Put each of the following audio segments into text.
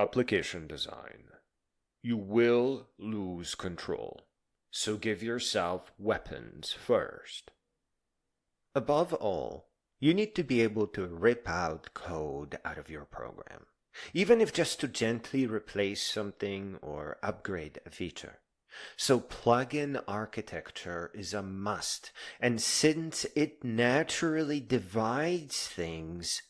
Application design. You will lose control, so give yourself weapons first. Above all, you need to be able to rip out code out of your program, even if just to gently replace something or upgrade a feature. So plug-in architecture is a must, and since it naturally divides things,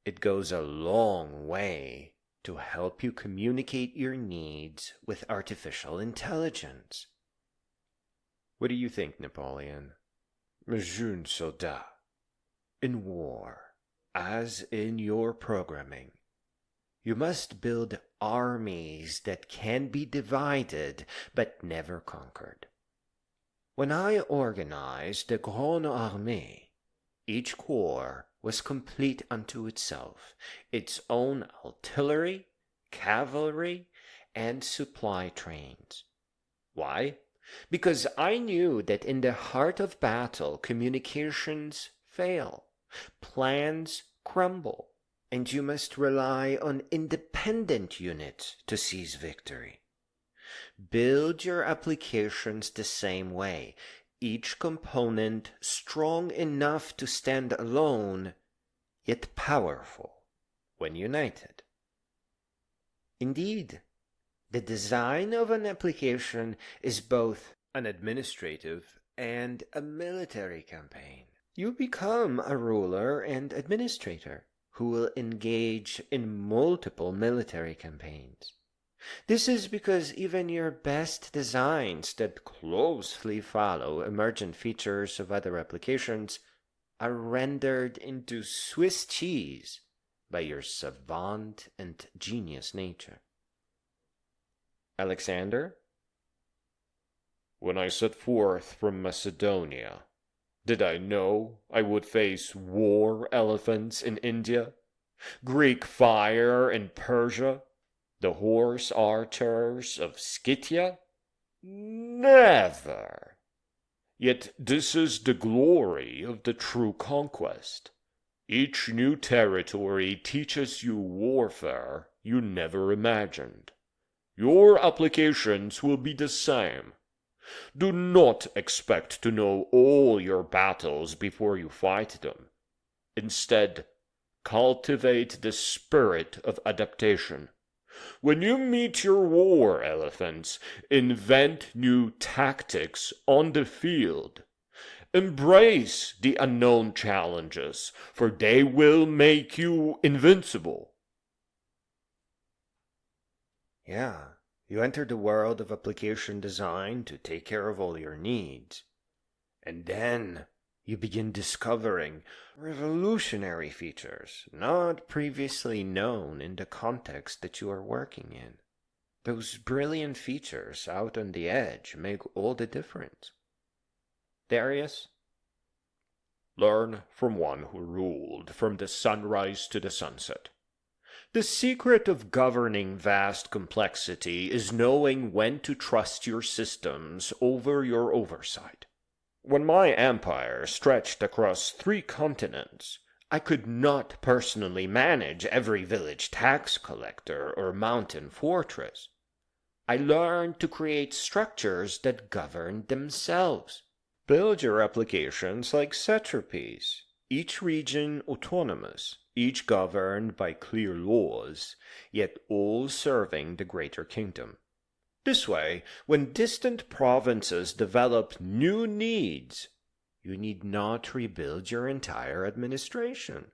it goes a long way to help you communicate your needs with artificial intelligence. What do you think, Napoleon? Jeunes soldats, in war, as in your programming, you must build armies that can be divided but never conquered. When I organized the Grande Armée, each corps was complete unto itself, its own artillery, cavalry, and supply trains. Why? Because I knew that in the heart of battle, communications fail, plans crumble, and you must rely on independent units to seize victory. Build your applications the same way, each component strong enough to stand alone, yet powerful when united. Indeed, the design of an application is both an administrative and a military campaign. You become a ruler and administrator who will engage in multiple military campaigns. This is because even your best designs that closely follow emergent features of other applications are rendered into Swiss cheese by your savant and genius nature. Alexander? When I set forth from Macedonia, did I know I would face war elephants in India, Greek fire in Persia, the horse archers of Scythia? Never! Yet this is the glory of the true conquest. Each new territory teaches you warfare you never imagined. Your applications will be the same. Do not expect to know all your battles before you fight them. Instead, cultivate the spirit of adaptation. When you meet your war elephants, invent new tactics on the field. Embrace the unknown challenges, for they will make you invincible. Yeah, you enter the world of application design to take care of all your needs. And then you begin discovering revolutionary features not previously known in the context that you are working in. Those brilliant features out on the edge make all the difference. Darius? Learn from one who ruled from the sunrise to the sunset. The secret of governing vast complexity is knowing when to trust your systems over your oversight. When my empire stretched across 3 continents, I could not personally manage every village tax collector or mountain fortress. I learned to create structures that govern themselves. Build your applications like satrapies, each region autonomous, each governed by clear laws, yet all serving the greater kingdom. This way, when distant provinces develop new needs, you need not rebuild your entire administration.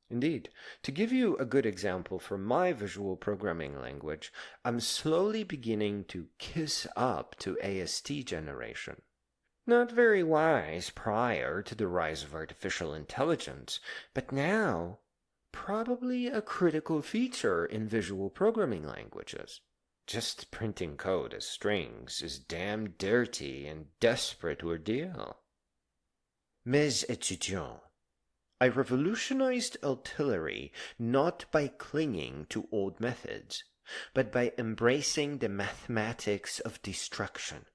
Indeed, to give you a good example from my visual programming language, I'm slowly beginning to kiss up to AST generation. Not very wise prior to the rise of artificial intelligence, but now probably a critical feature in visual programming languages. Just printing code as strings is damn dirty and desperate ordeal. Mes étudiants, I revolutionized artillery not by clinging to old methods, but by embracing the mathematics of destruction.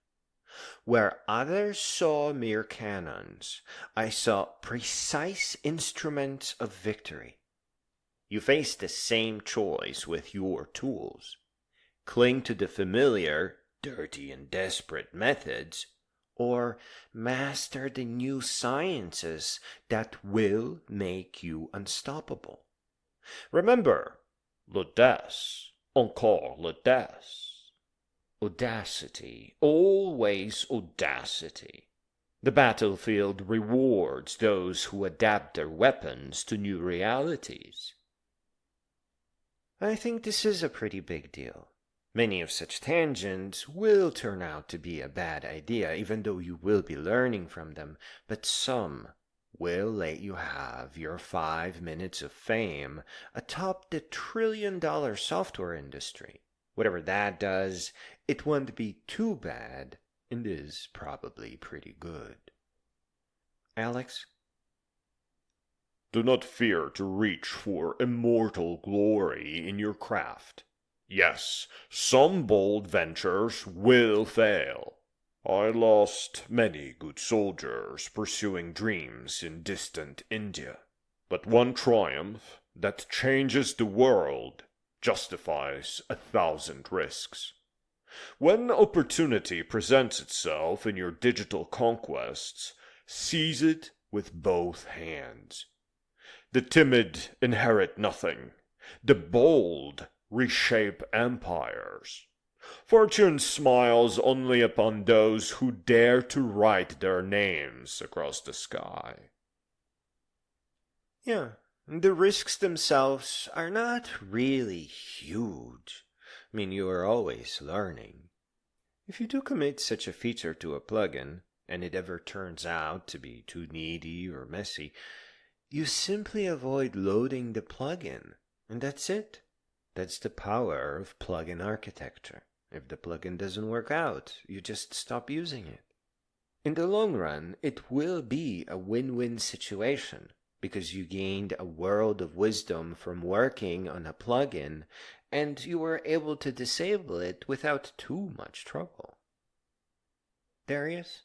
Where others saw mere cannons, I saw precise instruments of victory. You face the same choice with your tools. Cling to the familiar, dirty and desperate methods, or master the new sciences that will make you unstoppable. Remember, l'audace, encore l'audace. Audacity, always audacity. The battlefield rewards those who adapt their weapons to new realities. I think this is a pretty big deal. Many of such tangents will turn out to be a bad idea, even though you will be learning from them, but some will let you have your 5 minutes of fame atop the trillion-dollar software industry. Whatever that does, it won't be too bad, and is probably pretty good. Alex? Do not fear to reach for immortal glory in your craft. Yes, some bold ventures will fail. I lost many good soldiers pursuing dreams in distant India. But one triumph that changes the world justifies 1,000 risks. When opportunity presents itself in your digital conquests, seize it with both hands. The timid inherit nothing. The bold reshape empires. Fortune smiles only upon those who dare to write their names across the sky. Yeah, the risks themselves are not really huge. I mean, you are always learning. If you do commit such a feature to a plugin, and it ever turns out to be too needy or messy, you simply avoid loading the plugin, and that's it. That's the power of plugin architecture. If the plugin doesn't work out, you just stop using it. In the long run, it will be a win-win situation, because you gained a world of wisdom from working on a plugin, and you were able to disable it without too much trouble. Darius?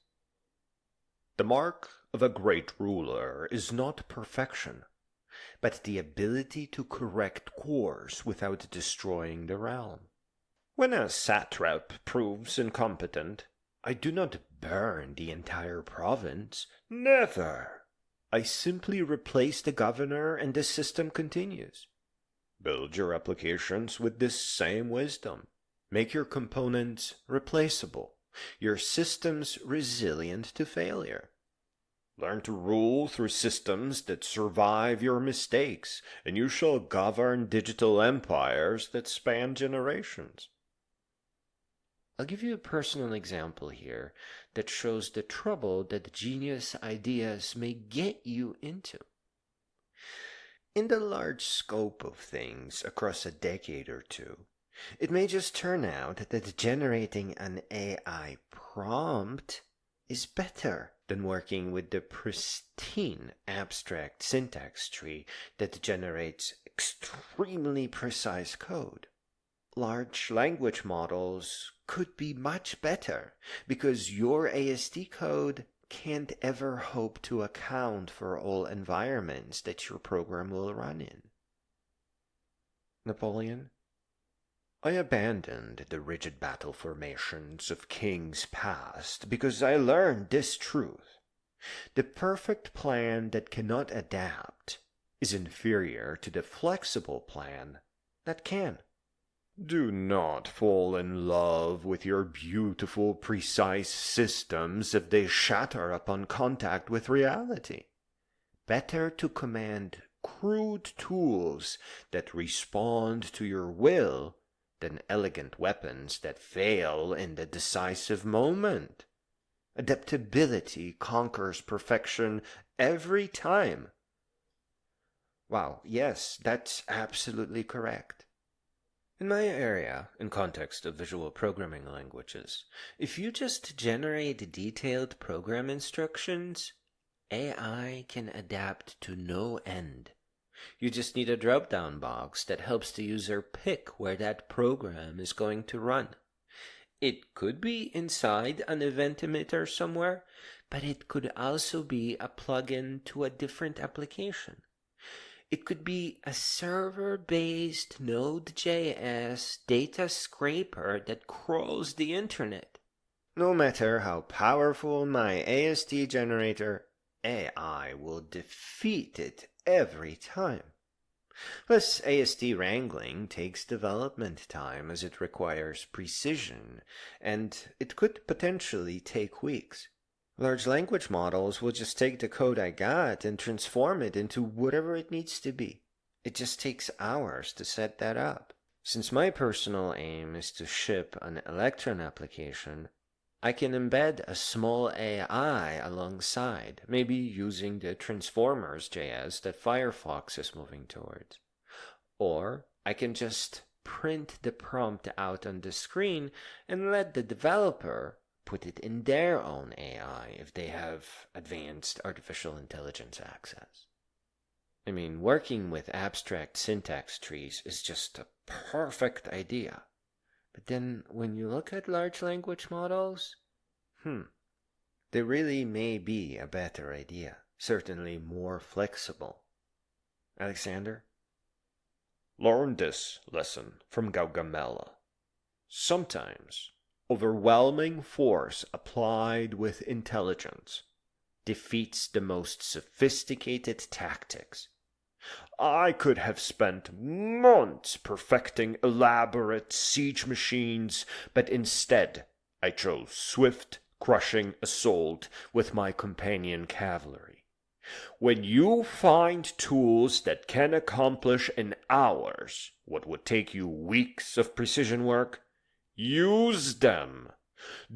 The mark of a great ruler is not perfection, but the ability to correct course without destroying the realm. When a satrap proves incompetent, I do not burn the entire province. Never. I simply replace the governor and the system continues. Build your applications with this same wisdom. Make your components replaceable, your systems resilient to failure. Learn to rule through systems that survive your mistakes, and you shall govern digital empires that span generations. I'll give you a personal example here that shows the trouble that genius ideas may get you into. In the large scope of things across a decade or two, it may just turn out that generating an AI prompt is better than working with the pristine abstract syntax tree that generates extremely precise code. Large language models could be much better because your AST code can't ever hope to account for all environments that your program will run in. Napoleon? I abandoned the rigid battle formations of kings past because I learned this truth. The perfect plan that cannot adapt is inferior to the flexible plan that can. Do not fall in love with your beautiful, precise systems if they shatter upon contact with reality. Better to command crude tools that respond to your will than elegant weapons that fail in the decisive moment. Adaptability conquers perfection every time. Wow, yes, that's absolutely correct. In my area, in context of visual programming languages, if you just generate detailed program instructions, AI can adapt to no end. You just need a drop-down box that helps the user pick where that program is going to run. It could be inside an event emitter somewhere, but it could also be a plugin to a different application. It could be a server-based Node.js data scraper that crawls the internet. No matter how powerful my AST generator, AI will defeat it every time. Plus, AST wrangling takes development time as it requires precision, and it could potentially take weeks. Large language models will just take the code I got and transform it into whatever it needs to be. It just takes hours to set that up. Since my personal aim is to ship an Electron application, I can embed a small AI alongside, maybe using the transformers.js that Firefox is moving towards. Or I can just print the prompt out on the screen and let the developer put it in their own AI if they have advanced artificial intelligence access. I mean, working with abstract syntax trees is just a perfect idea. But then when you look at large language models, they really may be a better idea. Certainly more flexible. Alexander? Learn this lesson from Gaugamela. Sometimes overwhelming force applied with intelligence defeats the most sophisticated tactics. I could have spent months perfecting elaborate siege machines, but instead I chose swift, crushing assault with my companion cavalry. When you find tools that can accomplish in hours what would take you weeks of precision work, use them.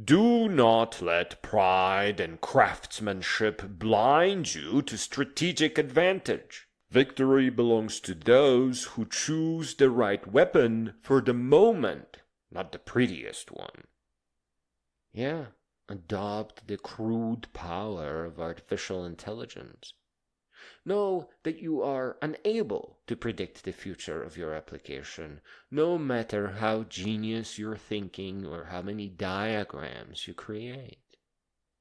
Do not let pride and craftsmanship blind you to strategic advantage. Victory belongs to those who choose the right weapon for the moment, not the prettiest one. Yeah, adopt the crude power of artificial intelligence. Know that you are unable to predict the future of your application, no matter how genius your thinking or how many diagrams you create.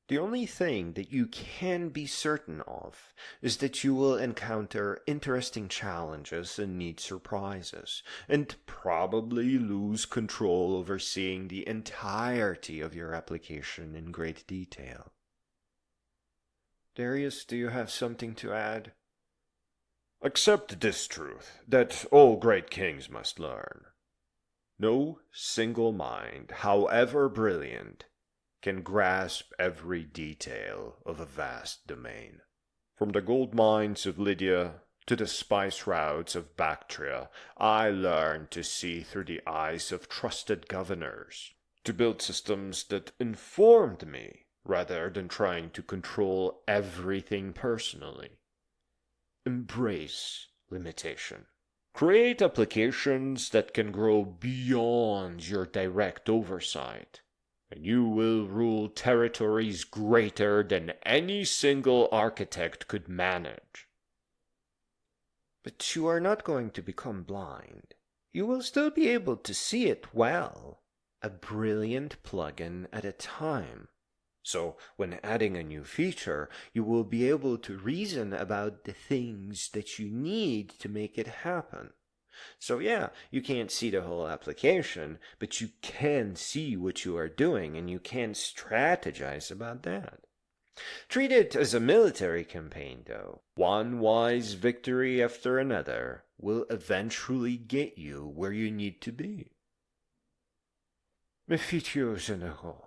The only thing that you can be certain of is that you will encounter interesting challenges and neat surprises, and probably lose control over seeing the entirety of your application in great detail. Darius, do you have something to add? Accept this truth, that all great kings must learn. No single mind, however brilliant, can grasp every detail of a vast domain. From the gold mines of Lydia to the spice routes of Bactria, I learned to see through the eyes of trusted governors, to build systems that informed me rather than trying to control everything personally. Embrace limitation. Create applications that can grow beyond your direct oversight, and you will rule territories greater than any single architect could manage. But you are not going to become blind. You will still be able to see it well, a brilliant plugin at a time. So when adding a new feature, you will be able to reason about the things that you need to make it happen. So yeah, you can't see the whole application, but you can see what you are doing and you can strategize about that. Treat it as a military campaign, though. One wise victory after another will eventually get you where you need to be. Mes futurs généraux,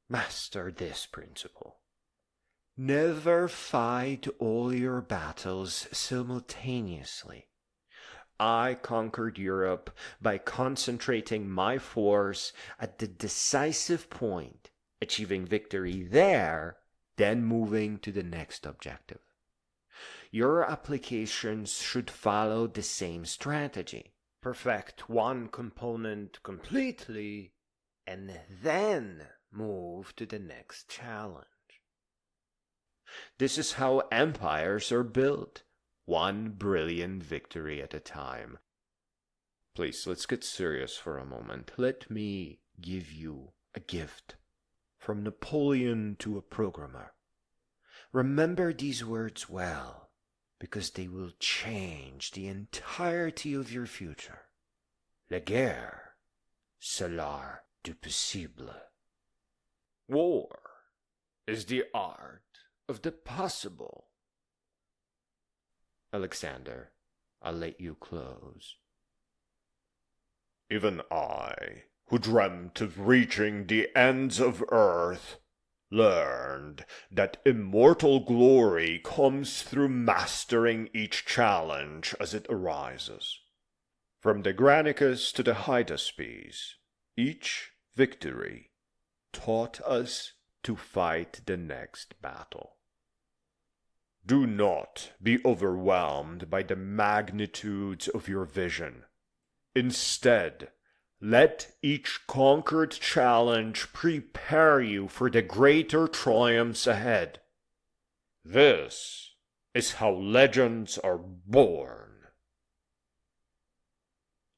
master this principle. Never fight all your battles simultaneously. I conquered Europe by concentrating my force at the decisive point, achieving victory there, then moving to the next objective. Your applications should follow the same strategy. Perfect one component completely, and then move to the next challenge. This is how empires are built, one brilliant victory at a time. Please, let's get serious for a moment. Let me give you a gift. From Napoleon to a programmer. Remember these words well. because they will change the entirety of your future. La guerre, c'est l'art du possible. War is the art of the possible. Alexander, I'll let you close. Even I, who dreamt of reaching the ends of earth, learned that immortal glory comes through mastering each challenge as it arises. From the Granicus to the Hydaspes, each victory taught us to fight the next battle. Do not be overwhelmed by the magnitudes of your vision. Instead, let each conquered challenge prepare you for the greater triumphs ahead. This is how legends are born.